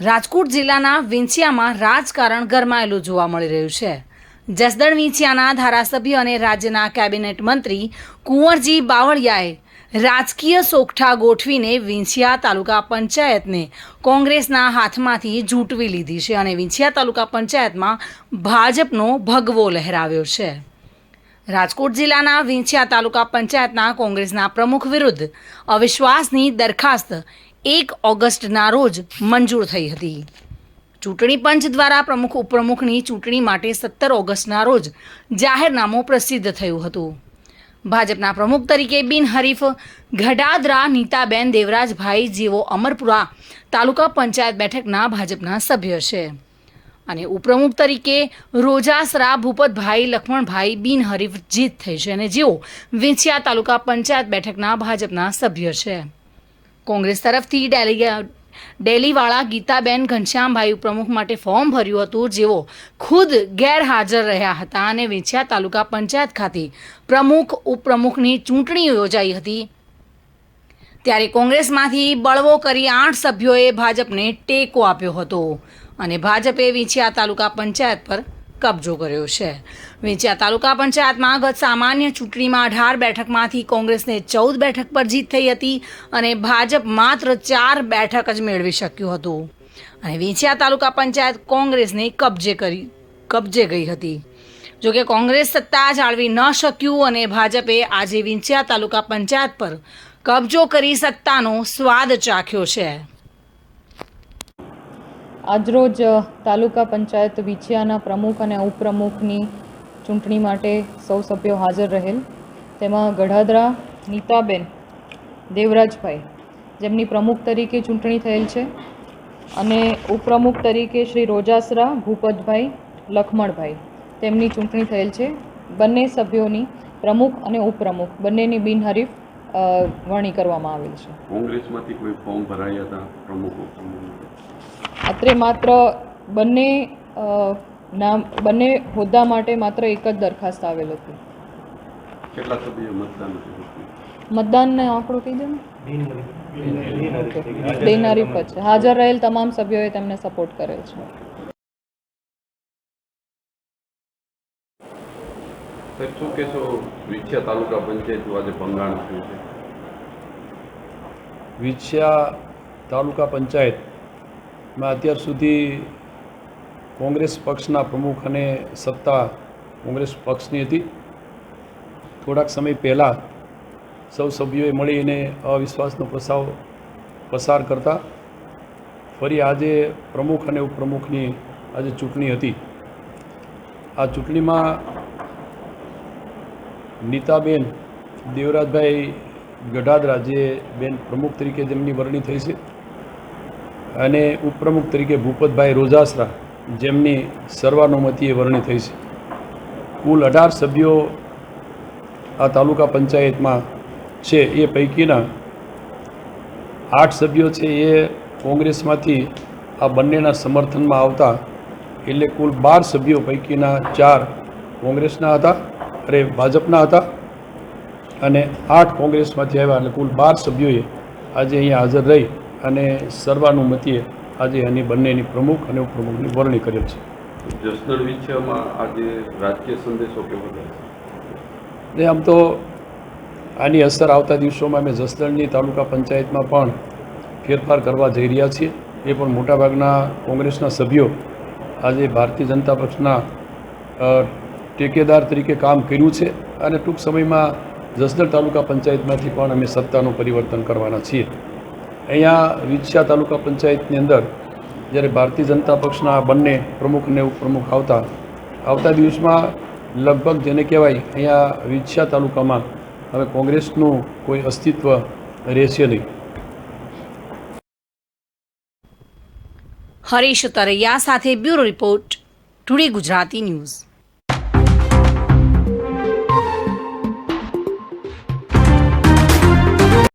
રાજકોટ જિલ્લાના વિંછિયામાં રાજકારણ ગરમાયેલું જોવા મળી રહ્યું છે। જસદણ વિંછિયાના ધારાસભ્ય અને રાજ્યના કેબિનેટ મંત્રી કુંવરજી બાવળિયાએ રાજકીય સોગઠા ગોઠવીને વિંછિયા તાલુકા પંચાયતને કોંગ્રેસના હાથમાંથી ઝૂંટવી લીધી છે અને વિંછિયા તાલુકા પંચાયતમાં ભાજપનો ભગવો લહેરાવ્યો છે। રાજકોટ જિલ્લાના વિંછિયા તાલુકા પંચાયતના કોંગ્રેસના પ્રમુખ વિરુદ્ધ અવિશ્વાસની દરખાસ્ત 1 ઓગસ્ટના રોજ મંજૂર થઈ હતી। ચૂંટણી પંચ દ્વારા પ્રમુખ ઉપપ્રમુખની ચૂંટણી માટે 17 ઓગસ્ટના રોજ જાહેરનામું પ્રસિદ્ધ થયું હતું। ભાજપના પ્રમુખ તરીકે બિનહરીફ ગઢાદરા નીતાબેન દેવરાજભાઈ જેઓ અમરપુરા તાલુકા પંચાયત બેઠકના ભાજપના સભ્ય છે અને ઉપપ્રમુખ તરીકે રોજાસરા ભૂપતભાઈ લખમણભાઈ બિનહરીફ જીત થઈ છે અને જેઓ વિંછિયા તાલુકા પંચાયત બેઠકના ભાજપના સભ્ય છે। કોંગ્રેસ તરફથી ડેલીવાળા ગીતાબેન ઘનશ્યામભાઈ ઉપપ્રમુખ માટે ફોર્મ ભર્યું હતું જેઓ ખુદ ગેરહાજર રહ્યા હતા અને વિંછિયા તાલુકા પંચાયત ખાતે પ્રમુખ ઉપપ્રમુખની ચૂંટણી યોજાઈ હતી ત્યારે કોંગ્રેસમાંથી બળવો કરી 8 સભ્યોએ ભાજપને ટેકો આપ્યો હતો અને ભાજપે વિંછિયા તાલુકા પંચાયત પર કબજો કર્યો છે। વિંછિયા તાલુકા પંચાયતમાં ગત સામાન્ય ચૂંટણીમાં 18 બેઠકમાંથી કોંગ્રેસને 14 બેઠક પર જીત થઈ હતી અને ભાજપ માત્ર 4 બેઠક જ મેળવી શક્યું હતું અને વિંછિયા તાલુકા પંચાયત કોંગ્રેસને કબજે ગઈ હતી। જોકે કોંગ્રેસ સત્તા જાળવી ન શક્યું અને ભાજપે આજે વિંછિયા તાલુકા પંચાયત પર કબજો કરી સત્તાનો સ્વાદ ચાખ્યો છે। આજરોજ તાલુકા પંચાયત વિંછિયાના પ્રમુખ અને ઉપપ્રમુખની ચૂંટણી માટે સૌ સભ્યો હાજર રહેલ। તેમાં ગઢાદરા નીતાબેન દેવરાજભાઈ જેમની પ્રમુખ તરીકે ચૂંટણી થયેલ છે અને ઉપપ્રમુખ તરીકે શ્રી રોજાસરા ભૂપતભાઈ લખમણભાઈ તેમની ચૂંટણી થયેલ છે। બંને સભ્યોની પ્રમુખ અને ઉપપ્રમુખ બંનેની બિનહરીફ વરણી કરવામાં આવેલ છે। કોંગ્રેસમાંથી કોઈ ફોર્મ ભરાયા હતા પ્રમુખ ઉપપ્રમુખ? અત્રે માત્ર બંને હોદ્દા માટે માત્ર એક જ દરખાસ્ત આવેલ હતી। કેટલા સભ્યો મતદાન કર્યું? મતદાનનો આંકડો કહી દો ને। બિનહરીફ છે। હાજર રહેલ તમામ સભ્યોએ તેમને સપોર્ટ કરેલ છે। શું કહેશો વિંછિયા તાલુકા પંચાયતનું આજે ભંગાણ થયું છે? વિંછિયા તાલુકા પંચાયતમાં અત્યાર સુધી કોંગ્રેસ પક્ષના પ્રમુખ અને સત્તા કોંગ્રેસ પક્ષની હતી। થોડાક સમય પહેલાં સૌ સભ્યોએ મળીને અવિશ્વાસનો પ્રસ્તાવ પસાર કરતા ફરી આજે પ્રમુખ અને ઉપપ્રમુખની આજે ચૂંટણી હતી। આ ચૂંટણીમાં નીતાબેન દેવરાજભાઈ ગઢાદરા જે બેન પ્રમુખ તરીકે જેમની વરણી થઈ છે અને ઉપપ્રમુખ તરીકે ભૂપતભાઈ રોજાસરા જેમની સર્વાનુમતિએ વરણી થઈ છે। કુલ 18 સભ્યો આ તાલુકા પંચાયતમાં છે। એ પૈકીના 8 સભ્યો છે એ કોંગ્રેસમાંથી આ બંનેના સમર્થનમાં આવતા એટલે કુલ 12 સભ્યો પૈકીના 4 કોંગ્રેસના હતા અરે ભાજપના હતા અને 8 કોંગ્રેસમાંથી આવ્યા એટલે કુલ 12 સભ્યોએ આજે અહીંયા હાજર રહી અને સર્વાનુમતિએ આજે એની બંનેની પ્રમુખ અને ઉપપ્રમુખની વરણી કરેલ છે। જસદણ વિંછિયામાં આજે રાજકીય સંદેશો કેવો રહેશે? આમ તો આની અસર આવતા દિવસોમાં અમે જસદણની તાલુકા પંચાયતમાં પણ ફેરફાર કરવા જઈ રહ્યા છીએ। એ પણ મોટાભાગના કોંગ્રેસના સભ્યો આજે ભારતીય જનતા પક્ષના ટેકેદાર તરીકે કામ કર્યું છે અને ટૂંક સમયમાં જસદણ તાલુકા પંચાયતમાંથી પણ અમે સત્તાનું પરિવર્તન કરવાના છીએ। અહીંયા વિંછિયા તાલુકા પંચાયતની અંદર જ્યારે ભારતીય જનતા પક્ષના બંને પ્રમુખ અને ઉપપ્રમુખ આવતા દિવસમાં લગભગ જેને કહેવાય અહીંયા વિંછિયા તાલુકામાં હવે કોંગ્રેસનું કોઈ અસ્તિત્વ રહેશે નહીં। હરીશ તરૈયા સાથે bureau report, today Gujarati news.